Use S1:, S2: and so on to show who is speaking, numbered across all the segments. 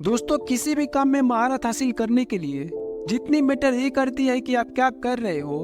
S1: दोस्तों, किसी भी काम में महारत हासिल करने के लिए जितनी मैटर ये करती है कि आप क्या कर रहे हो,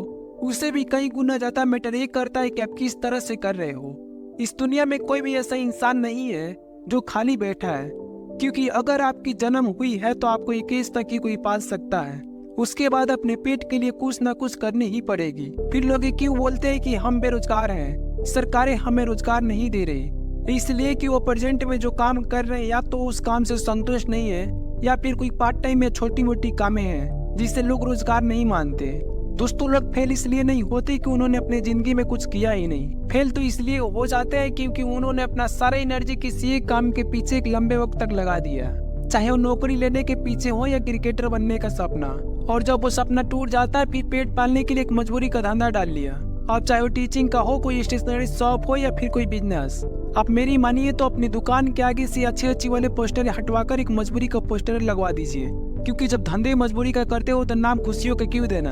S1: उसे भी कई गुना ज्यादा मैटर ये करता है कि आप किस तरह से कर रहे हो। इस दुनिया में कोई भी ऐसा इंसान नहीं है जो खाली बैठा है, क्योंकि अगर आपकी जन्म हुई है तो आपको एक इस तक ही कोई पाल सकता है। उसके बाद अपने पेट के लिए कुछ ना कुछ करनी ही पड़ेगी। फिर लोग ये क्यों बोलते हैं कि हम बेरोजगार हैं, सरकारें हमें रोजगार नहीं दे रही? इसलिए कि वो प्रेजेंट में जो काम कर रहे हैं या तो उस काम से संतुष्ट नहीं है, या फिर कोई पार्ट टाइम या छोटी मोटी कामें हैं जिसे लोग रोजगार नहीं मानते। दोस्तों, लोग फेल इसलिए नहीं होते कि उन्होंने अपनी जिंदगी में कुछ किया ही नहीं। फेल तो इसलिए हो जाते हैं क्योंकि उन्होंने अपना सारा एनर्जी किसी एक काम के पीछे एक लंबे वक्त तक लगा दिया, चाहे वो नौकरी लेने के पीछे हो या क्रिकेटर बनने का सपना। और जब वो सपना टूट जाता है, फिर पेट पालने के लिए एक मजबूरी का धंधा डाल लिया। अब चाहे वो टीचिंग का हो, कोई स्टेशनरी शॉप हो या फिर कोई बिजनेस। आप मेरी मानिए तो अपनी दुकान के आगे से अच्छी वाले पोस्टर हटवाकर एक मजबूरी का पोस्टर लगवा दीजिए, क्योंकि जब धंधे मजबूरी का करते हो तो नाम खुशियों का क्यों देना।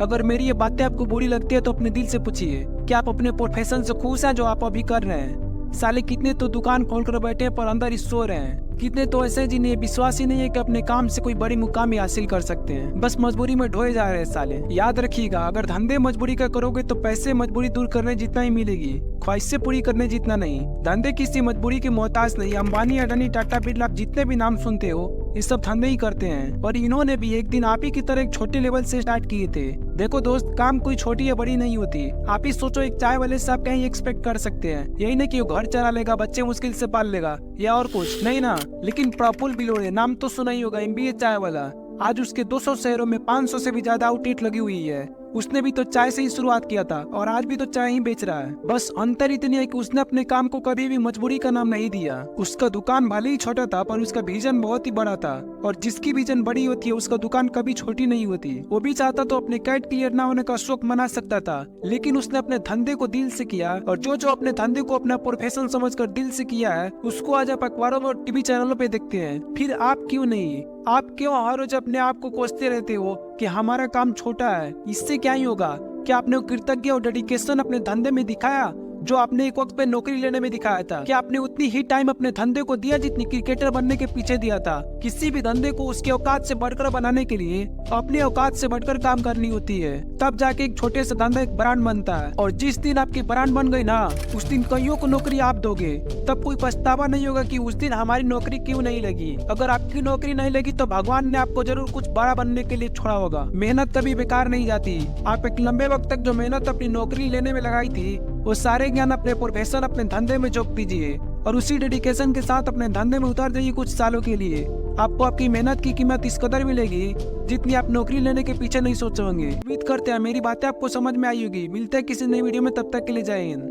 S1: अगर मेरी ये बातें आपको बुरी लगती है तो अपने दिल से पूछिए कि आप अपने प्रोफेशन से खुश हैं जो आप अभी कर रहे हैं। साले कितने तो दुकान खोल कर बैठे हैं पर अंदर ही सो रहे हैं। कितने तो ऐसे जिन्हें विश्वास ही नहीं है कि अपने काम से कोई बड़ी मुकाम हासिल कर सकते हैं, बस मजबूरी में ढोए जा रहे हैं साले। याद रखिएगा, अगर धंधे मजबूरी का करोगे तो पैसे मजबूरी दूर करने जितना ही मिलेगी, ख्वाहिशें पूरी करने जितना नहीं। धंधे किसी मजबूरी के मोहताज नहीं। अंबानी, अडानी, टाटा, बिरला, आप जितने भी नाम सुनते हो ये सब धंधे ही करते हैं, और इन्होंने भी एक दिन आप ही की तरह एक छोटे लेवल से स्टार्ट किए थे। देखो दोस्त, काम कोई छोटी या बड़ी नहीं होती। आप ही सोचो, एक चाय वाले से आप कहीं एक्सपेक्ट कर सकते हैं यही नहीं कि वो घर चला लेगा, बच्चे मुश्किल से पाल लेगा या और कुछ नहीं ना। लेकिन प्रफुल्ल बिलोड़े, नाम तो सुना ही होगा, MBA चाय वाला। आज उसके 200 शहरों में 500 से भी ज्यादा आउटलेट लगी हुई है। उसने भी तो चाय से ही शुरुआत किया था और आज भी तो चाय ही बेच रहा है। बस अंतर इतनी है कि उसने अपने काम को कभी भी मजबूरी का नाम नहीं दिया। उसका दुकान भले ही छोटा था पर उसका विजन बहुत ही बड़ा था, और जिसकी विजन बड़ी होती है उसका दुकान कभी छोटी नहीं होती। वो भी चाहता तो अपने कैट क्लियर ना होने का शौक मना सकता था, लेकिन उसने अपने धंधे को दिल से किया, और जो अपने धंधे को अपना प्रोफेशन समझकर दिल से किया है उसको आज आप अखबारों में और टीवी चैनलों पे देखते हैं। फिर आप क्यों नहीं? आप क्यों हर रोज अपने आप को कोसते रहते हो कि हमारा काम छोटा है? इससे क्या ही होगा? क्या आपने कृतज्ञ और डेडिकेशन अपने धंधे में दिखाया जो आपने एक वक्त पे नौकरी लेने में दिखाया था? क्या आपने उतनी ही टाइम अपने धंधे को दिया जितनी क्रिकेटर बनने के पीछे दिया था? किसी भी धंधे को उसके औकात से बढ़कर बनाने के लिए अपनी औकात से बढ़कर काम करनी होती है, तब जाके एक छोटे से धंधा एक ब्रांड बनता है। और जिस दिन आपकी ब्रांड बन गई ना, उस दिन कईयों को नौकरी आप दोगे, तब कोई पछतावा नहीं होगा कि उस दिन हमारी नौकरी क्यों नहीं लगी। अगर आपकी नौकरी नहीं लगी तो भगवान ने आपको जरूर कुछ बड़ा बनने के लिए छोड़ा होगा। मेहनत कभी बेकार नहीं जाती। आप एक लंबे वक्त तक जो मेहनत अपनी नौकरी लेने में लगाई थी, वो सारे ज्ञान अपने प्रोफेशन अपने धंधे में झोंक दीजिए, और उसी डेडिकेशन के साथ अपने धंधे में उतार जाइए कुछ सालों के लिए। आपको आपकी मेहनत की कीमत इस कदर मिलेगी जितनी आप नौकरी लेने के पीछे नहीं सोचे होंगे। उम्मीद करते हैं मेरी बातें आपको समझ में आई होगी। मिलते हैं किसी नई वीडियो में, तब तक के लिए जय हिंद।